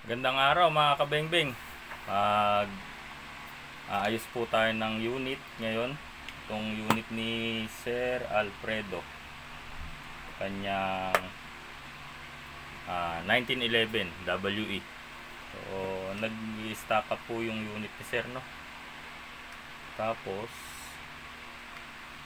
Gandang araw mga kabengbeng. Aayos po tayo ng unit ngayon. Itong unit ni Sir Alfredo. Kanyang 1911 WE. So, nag-stack up po yung unit ni Sir, no? Tapos,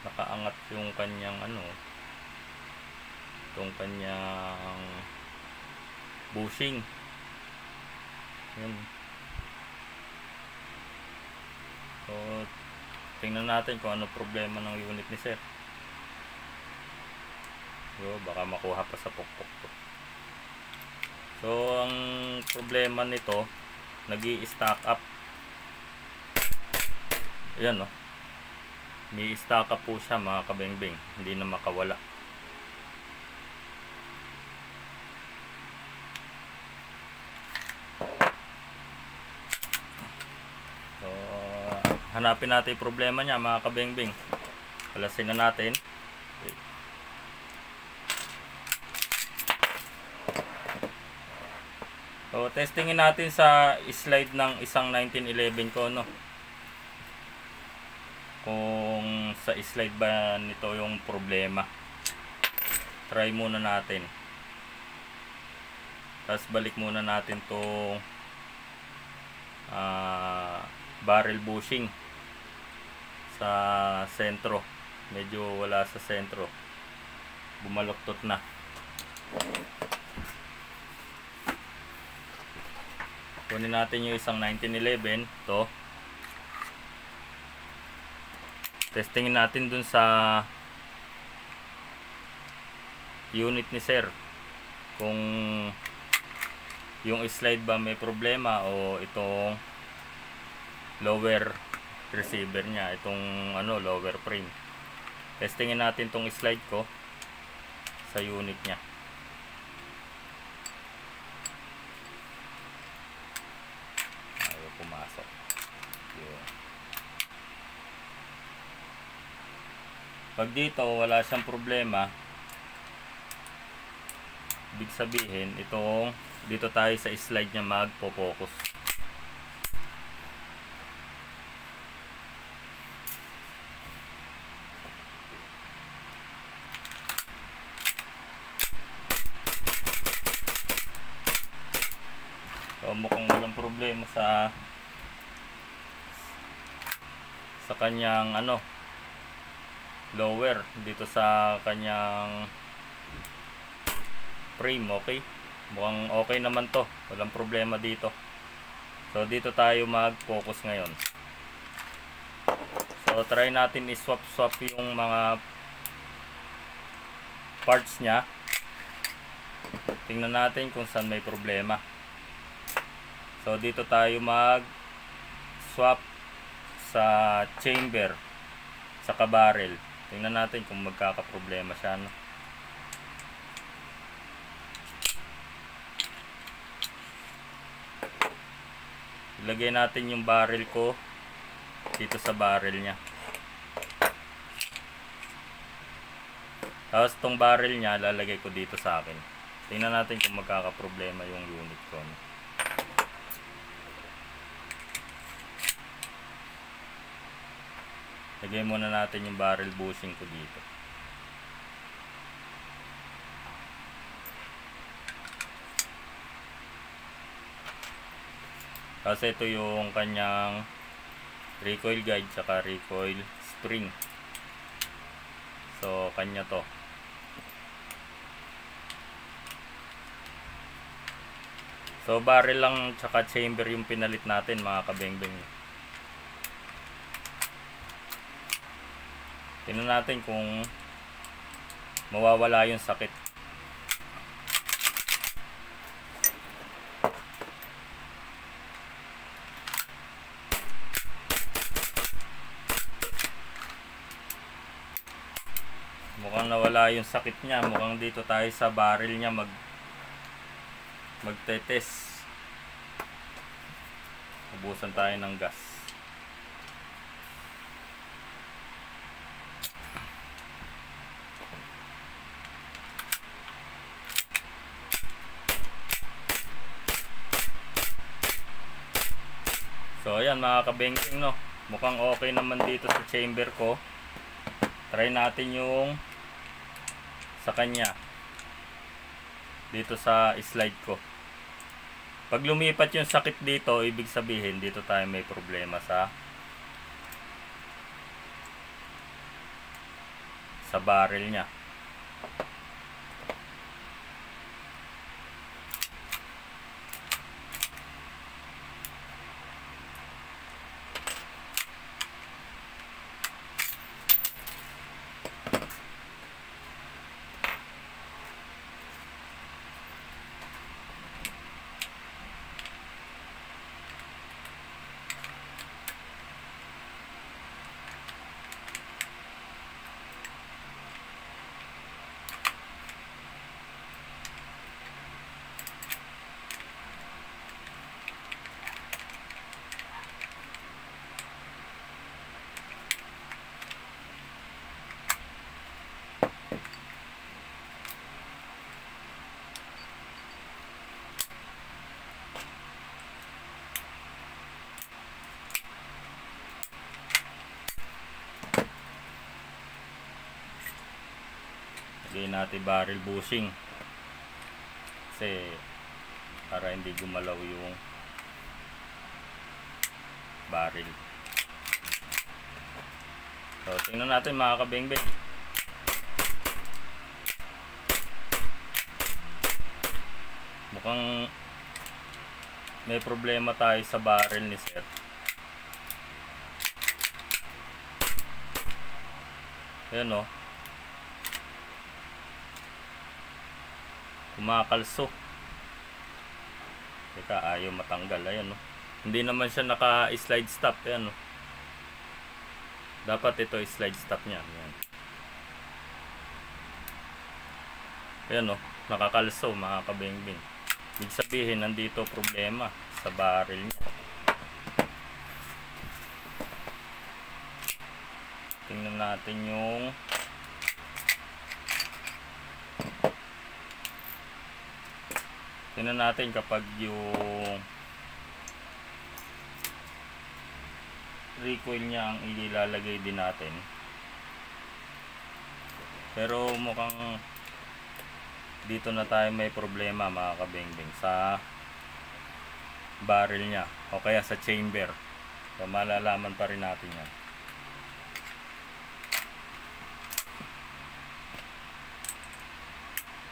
nakaangat yung kanyang itong kanyang bushing. Yan. So, tingnan natin kung ano problema ng unit ni Sir. So, baka makuha pa sa pokpok to. So, ang problema nito, nag-i-stack up. Ayan, no? May stack up po siya mga kabengbeng. Hindi na makawala. Hanapin natin yung problema niya mga kabengbeng. Kalasin na natin. So, testingin natin sa slide ng isang 1911 ko, no? Kung sa slide ba nito yung problema. Try muna natin. Tapos balik muna natin tong barrel bushing sa sentro. Medyo wala sa sentro, bumaluktot na. Kunin natin yung isang 1911 to. Testingin natin dun sa unit ni Sir kung yung slide ba may problema o itong lower receiver niya, itong lower frame. Testingin natin tong slide ko sa unit niya. Ayaw pumasok. Yun. Pag dito wala siyang problema, ibig sabihin itong dito tayo sa slide niya magpo-focus. So, mukhang walang problema sa kanyang lower dito sa kanyang frame. Okay, mukhang okay naman to, walang problema dito. So dito tayo mag-focus ngayon. So try natin i-swap yung mga parts nya. Tingnan natin kung saan may problema. So dito tayo mag-swap sa chamber sa barrel. Tingnan natin kung magkakaproblema siya, no? Ilagay natin yung barrel ko dito sa barrel nya. Tapos tong barrel nya lalagay ko dito sa akin. Tingnan natin kung magkakaproblema yung unit ko, no? Lagay muna natin yung barrel bushing ko dito. Kasi ito yung kanyang recoil guide saka recoil spring. So kanya to. So barrel lang saka chamber yung pinalit natin mga kabengbeng. Tingnan natin kung mawawala yung sakit. Mukhang nawala yung sakit niya. Mukhang dito tayo sa barrel niya magte-test. Ubusan tayo ng gas. So ayan mga kabengking, no, mukhang okay naman dito sa chamber ko. Try natin yung sa kanya dito sa slide ko. Pag lumipat yung sakit dito, ibig sabihin dito tayo may problema sa barrel nya. Lagyan natin barrel bushing kasi para hindi gumalaw yung barrel. So tingnan natin mga kabengbeng. Mukhang may problema tayo sa barrel ni sir. Ayan o, kumakalso. Teka, ayaw matanggal. Ayan o, hindi naman siya naka-slide stop. Ayan o, dapat ito slide stop nya. Ayan, ayan o, nakakalso mga kabengbeng. Ibig sabihin nandito problema sa barrel nya. Tingnan natin yung kapag yung recoil nya ang ilalagay din natin. Pero mukhang dito na tayo may problema mga kabengbeng sa barrel nya o kaya sa chamber. So malalaman pa rin natin yan.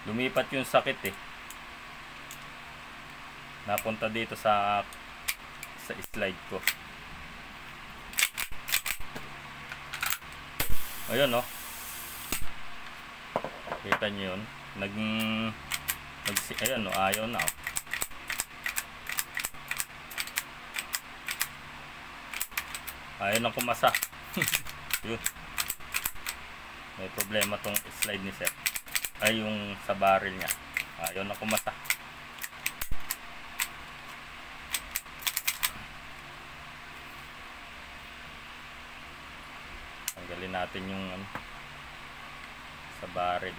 Lumipat yung sakit eh, napunta dito sa slide ko. Ayun o, kita nyo yun, ayan o, ayaw na o. Ayaw na kumasa. Yun, may problema tong slide ni sir, ay yung sa barrel nya, ayaw na kumasa. Tanggalin natin yung sa barrel.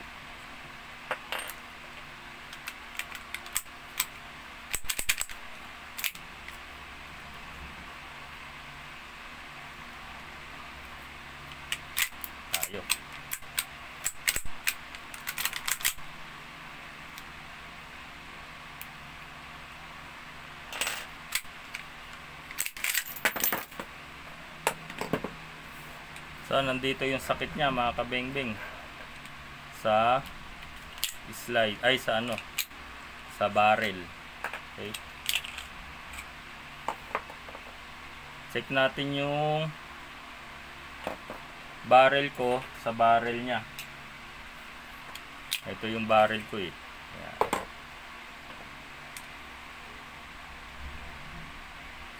Ayaw. So nandito yung sakit niya mga kabengbeng sa slide, ay sa sa barrel. Okay, check natin yung barrel ko sa barrel nya. Ito yung barrel ko eh. Ayan.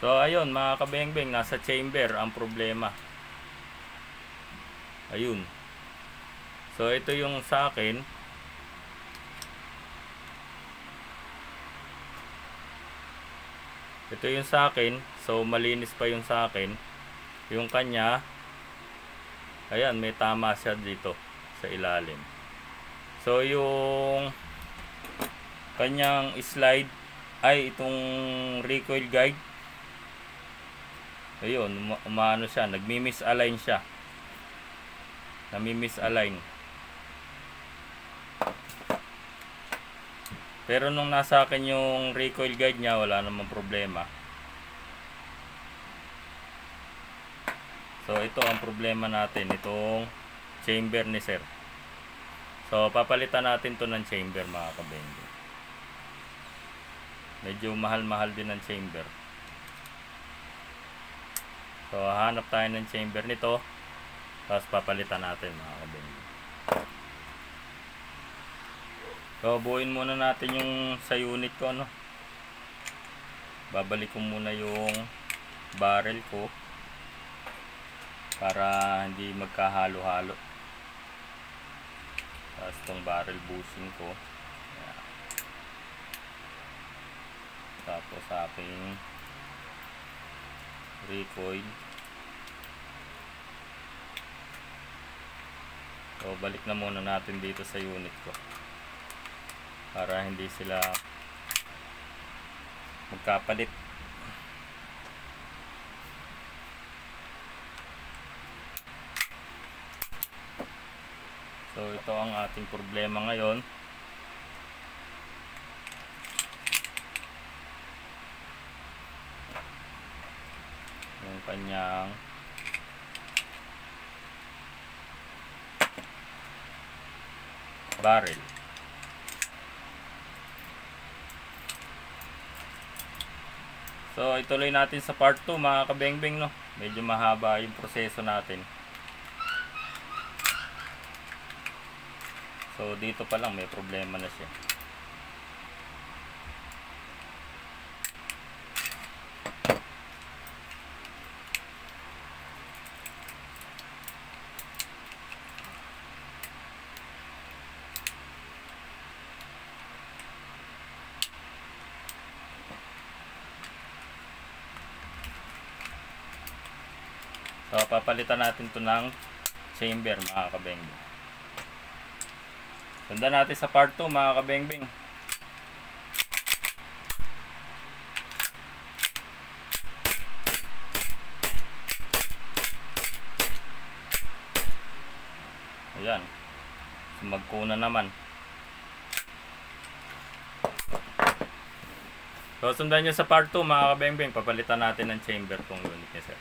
So ayun mga kabengbeng, nasa chamber ang problema. Ayun. So ito yung sa akin. Ito yung sa akin. So malinis pa yung sa akin. Yung kanya, ayan, may tama siya dito sa ilalim. So yung kanyang slide ay itong recoil guide, Ayun, umano siya, nagmi-misalign siya. Nami-misalign. Pero nung nasa akin yung recoil guide niya, wala namang problema. So ito ang problema natin, itong chamber ni sir. So papalitan natin to ng chamber mga kabengge. Medyo mahal-mahal din ang chamber. So hanap tayo ng chamber nito, tapos papalitan natin mga kabengge. So buuin muna natin yung sa unit ko, no. Babalik ko muna yung barrel ko para hindi magkahalo-halo. Tapos itong barrel bushing ko. Ayan. Tapos aking recoil. So balik na muna natin dito sa unit ko para hindi sila magkapalit. So ito ang ating problema ngayon. Yung kanyang barrel. So ituloy natin sa part 2 mga kabengbeng, no. Medyo mahaba yung proseso natin. So dito pa lang may problema na siya. So papalitan natin to ng chamber mga kabengbeng. Sundan natin sa part 2 mga kabengbeng. Ayan. Magkuna naman. So sundan nyo sa part 2 mga kabengbeng. Papalitan natin ng chamber tong unit niya sir.